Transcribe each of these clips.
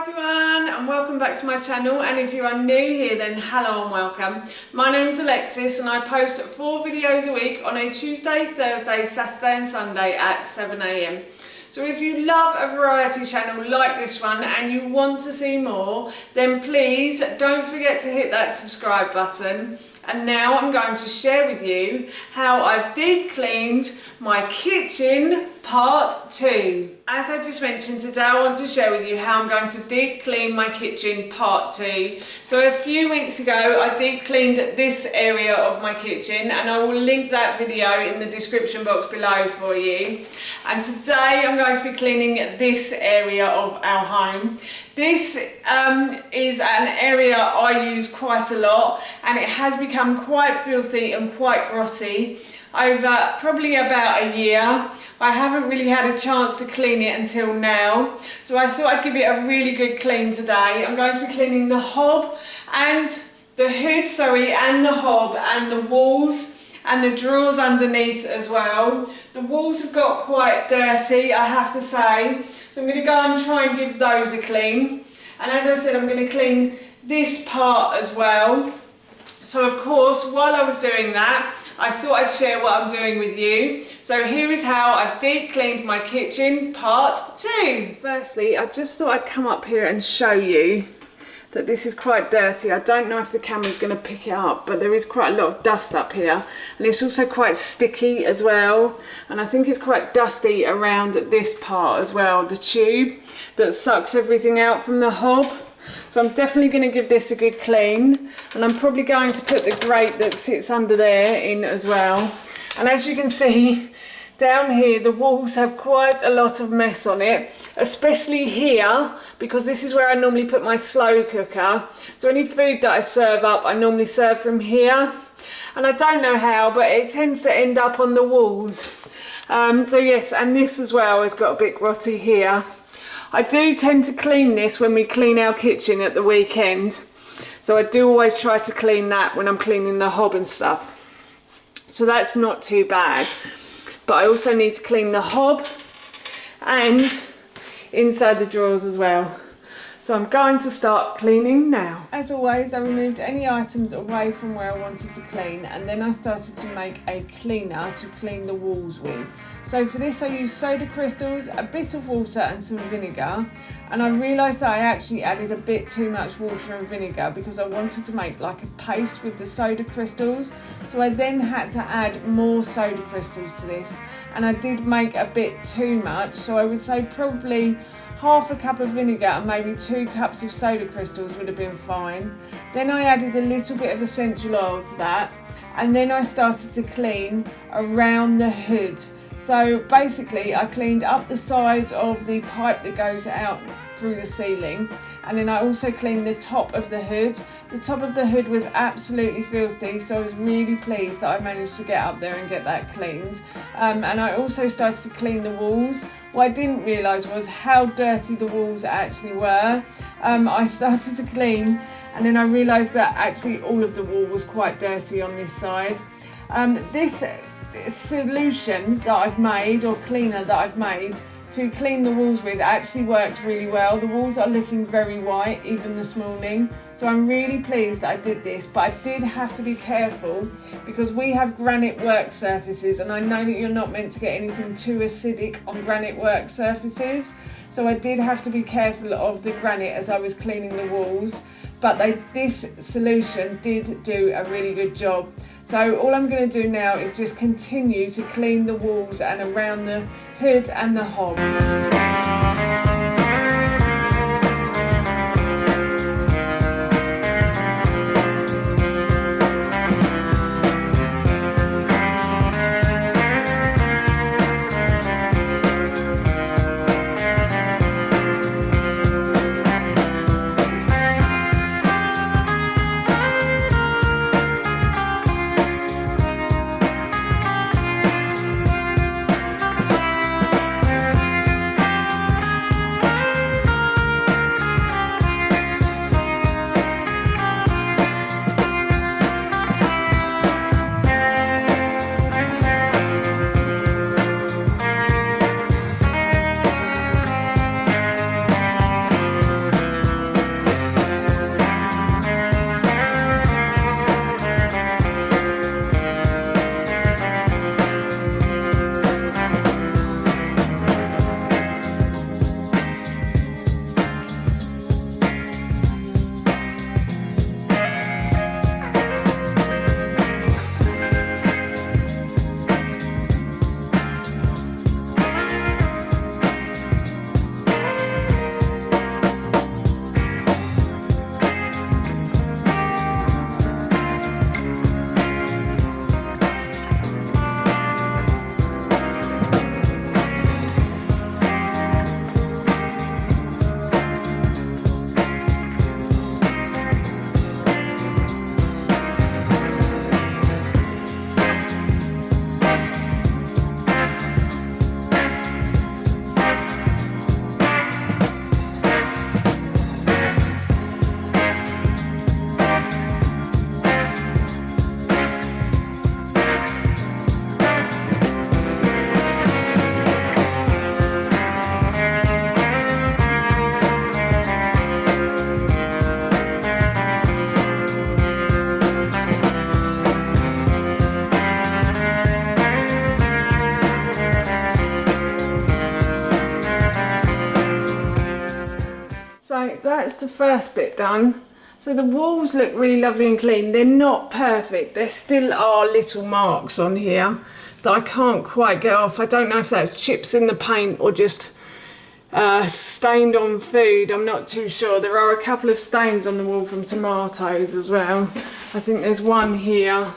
everyone and welcome back to my channel, and if you are new here then hello and welcome. My name's Alexis and I post 4 videos a week on a Tuesday, Thursday, Saturday and Sunday at 7 AM. So if you love a variety channel like this one and you want to see more, then please don't forget to hit that subscribe button. And now I'm going to share with you how I've deep cleaned my kitchen part 2. As I just mentioned, today I want to share with you how I'm going to deep clean my kitchen part 2. So a few weeks ago I deep cleaned this area of my kitchen and I will link that video in the description box below for you. And today I'm going to be cleaning this area of our home. This is an area I use quite a lot and it has become quite filthy and quite grotty over probably about a year. I haven't really had a chance to clean it until now, so I thought I'd give it a really good clean today. I'm going to be cleaning the hob and the hood, and the hob and the walls and the drawers underneath as well. The walls have got quite dirty, I have to say, so I'm going to go and try and give those a clean. And as I said, I'm going to clean this part as well. So of course, while I was doing that, I thought I'd share what I'm doing with you. So here is how I've deep cleaned my kitchen part 2. Firstly, I just thought I'd come up here and show you that this is quite dirty. I don't know if the camera's going to pick it up, but there is quite a lot of dust up here. And it's also quite sticky as well. And I think it's quite dusty around this part as well, the tube that sucks everything out from the hob. So I'm definitely going to give this a good clean, and I'm probably going to put the grate that sits under there in as well. And as you can see down here, the walls have quite a lot of mess on it, especially here, because this is where I normally put my slow cooker. So any food that I serve up, I normally serve from here, and I don't know how, but it tends to end up on the walls. So yes, and this as well has got a bit grotty here. I do tend to clean this when we clean our kitchen at the weekend, so I do always try to clean that when I'm cleaning the hob and stuff, so that's not too bad. But I also need to clean the hob and inside the drawers as well. So I'm going to start cleaning now. As always, I removed any items away from where I wanted to clean, and then I started to make a cleaner to clean the walls with. So for this I used soda crystals, a bit of water and some vinegar, and I realised that I actually added a bit too much water and vinegar because I wanted to make like a paste with the soda crystals. So I then had to add more soda crystals to this, and I did make a bit too much, so I would say probably half a cup of vinegar and maybe 2 cups of soda crystals would have been fine. Then I added a little bit of essential oil to that, and then I started to clean around the hood. So basically I cleaned up the sides of the pipe that goes out through the ceiling, and then I also cleaned the top of the hood. The top of the hood was absolutely filthy, so I was really pleased that I managed to get up there and get that cleaned. And I also started to clean the walls. What I didn't realise was how dirty the walls actually were. I started to clean, and then I realised that actually all of the wall was quite dirty on this side. This solution that I've made, or cleaner that I've made to clean the walls with, actually worked really well. The walls are looking very white even this morning, so I'm really pleased that I did this. But I did have to be careful because we have granite work surfaces, and I know that you're not meant to get anything too acidic on granite work surfaces, so I did have to be careful of the granite as I was cleaning the walls. But this solution did do a really good job. So all I'm going to do now is just continue to clean the walls and around the hood and the hob. So that's the first bit done. So the walls look really lovely and clean. They're not perfect. There still are little marks on here that I can't quite get off. I don't know if that's chips in the paint or just stained on food. I'm not too sure. There are a couple of stains on the wall from tomatoes as well. I think there's one here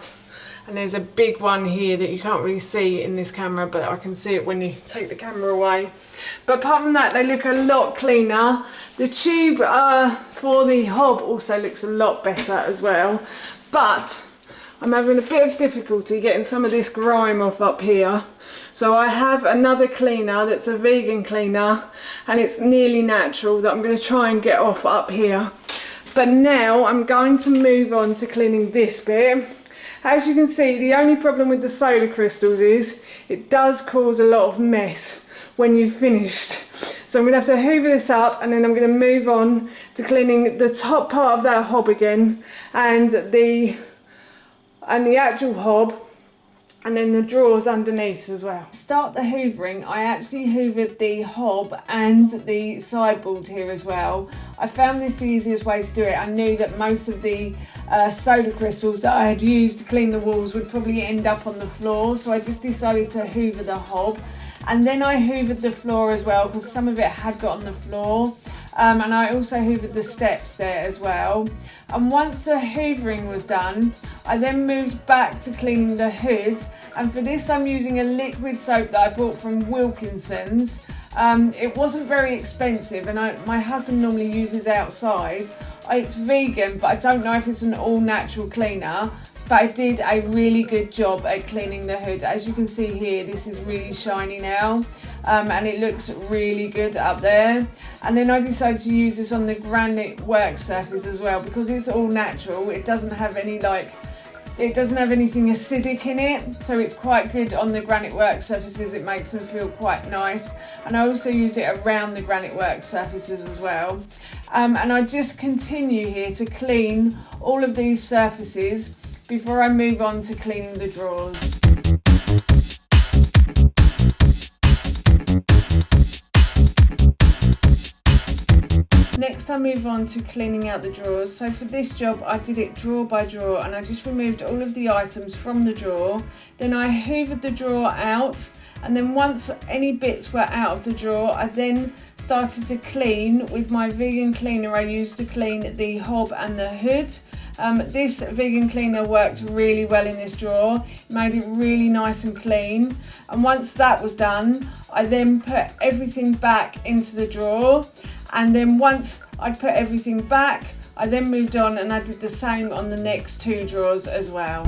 and there's a big one here that you can't really see in this camera, but I can see it when you take the camera away. But apart from that, they look a lot cleaner. The tube for the hob also looks a lot better as well. But I'm having a bit of difficulty getting some of this grime off up here. So I have another cleaner that's a vegan cleaner and it's nearly natural that I'm going to try and get off up here. But now I'm going to move on to cleaning this bit. As you can see, the only problem with the soda crystals is it does cause a lot of mess when you've finished. So I'm going to have to hoover this up and then I'm going to move on to cleaning the top part of that hob again and the actual hob, and then the drawers underneath as well. To start the hoovering, I actually hoovered the hob and the sideboard here as well. I found this the easiest way to do it. I knew that most of the soda crystals that I had used to clean the walls would probably end up on the floor, so I just decided to hoover the hob. And then I hoovered the floor as well because some of it had got on the floor. And I also hoovered the steps there as well. And once the hoovering was done, I then moved back to cleaning the hood. And for this, I'm using a liquid soap that I bought from Wilkinson's. It wasn't very expensive, and my husband normally uses outside. It's vegan, but I don't know if it's an all-natural cleaner. But I did a really good job at cleaning the hood. As you can see here, this is really shiny now, and it looks really good up there. And then I decided to use this on the granite work surface as well because it's all natural. It doesn't have any anything acidic in it, so it's quite good on the granite work surfaces. It makes them feel quite nice. And I also use it around the granite work surfaces as well. And I just continue here to clean all of these surfaces before I move on to cleaning the drawers. Next I move on to cleaning out the drawers. So for this job I did it drawer by drawer and I just removed all of the items from the drawer. Then I hoovered the drawer out, and then once any bits were out of the drawer I then started to clean with my vegan cleaner I used to clean the hob and the hood. This vegan cleaner worked really well in this drawer, made it really nice and clean. And once that was done, I then put everything back into the drawer. And then once I'd put everything back, I then moved on and I did the same on the next two drawers as well.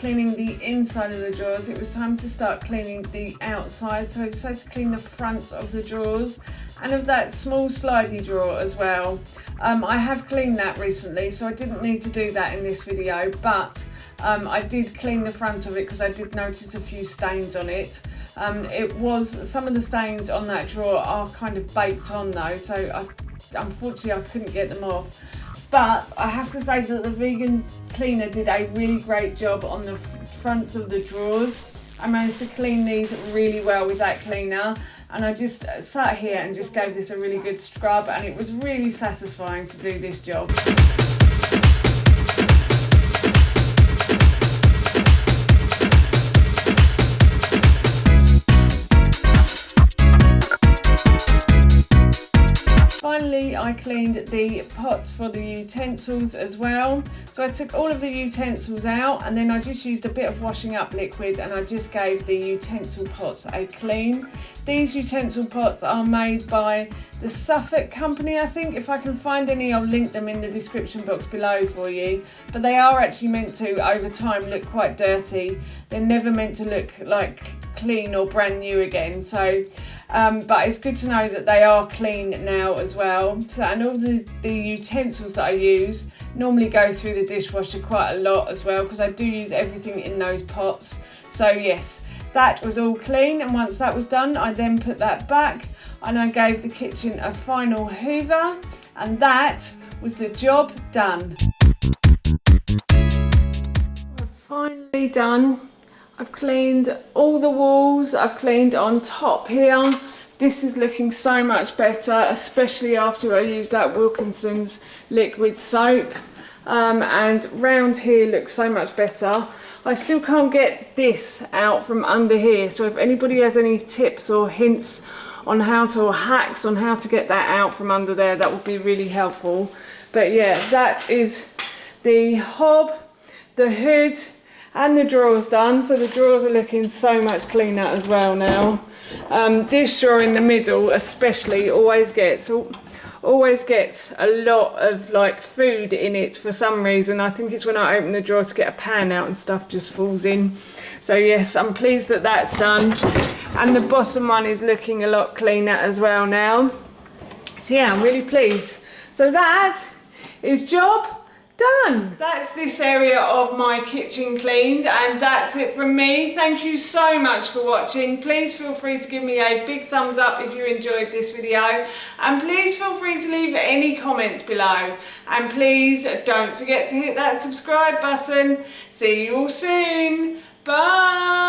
cleaning the inside of the drawers, it was time to start cleaning the outside. So I decided to clean the fronts of the drawers and of that small slidey drawer as well. I have cleaned that recently, so I didn't need to do that in this video, but I did clean the front of it because I did notice a few stains on it. Some of the stains on that drawer are kind of baked on though, so unfortunately I couldn't get them off. But I have to say that the vegan cleaner did a really great job on the fronts of the drawers. I managed to clean these really well with that cleaner, and I just sat here and just gave this a really good scrub, and it was really satisfying to do this job. Finally, I cleaned the pots for the utensils as well. So I took all of the utensils out, and then I just used a bit of washing up liquid, and I just gave the utensil pots a clean. These utensil pots are made by the Suffolk company, I think. If I can find any, I'll link them in the description box below for you. But they are actually meant to, over time, look quite dirty. They're never meant to look like clean or brand new again, so but it's good to know that they are clean now as well. So, and all the utensils that I use normally go through the dishwasher quite a lot as well, because I do use everything in those pots. So yes, that was all clean, and once that was done, I then put that back and I gave the kitchen a final hoover, and that was the job done. We're finally done. I've cleaned all the walls, I've cleaned on top here. This is looking so much better, especially after I used that Wilkinson's liquid soap. And round here looks so much better. I still can't get this out from under here, so if anybody has any tips or hints on how to, or hacks on how to get that out from under there, that would be really helpful. But yeah, that is the hob, the hood, and the drawers done. So the drawers are looking so much cleaner as well now. This drawer in the middle especially always gets a lot of like food in it for some reason. I think it's when I open the drawer to get a pan out and stuff just falls in. So yes, I'm pleased that that's done. And the bottom one is looking a lot cleaner as well now. So yeah, I'm really pleased. So that is job done. That's this area of my kitchen cleaned, and that's it from me. Thank you so much for watching. Please feel free to give me a big thumbs up if you enjoyed this video, and please feel free to leave any comments below, and please don't forget to hit that subscribe button. See you all soon. Bye.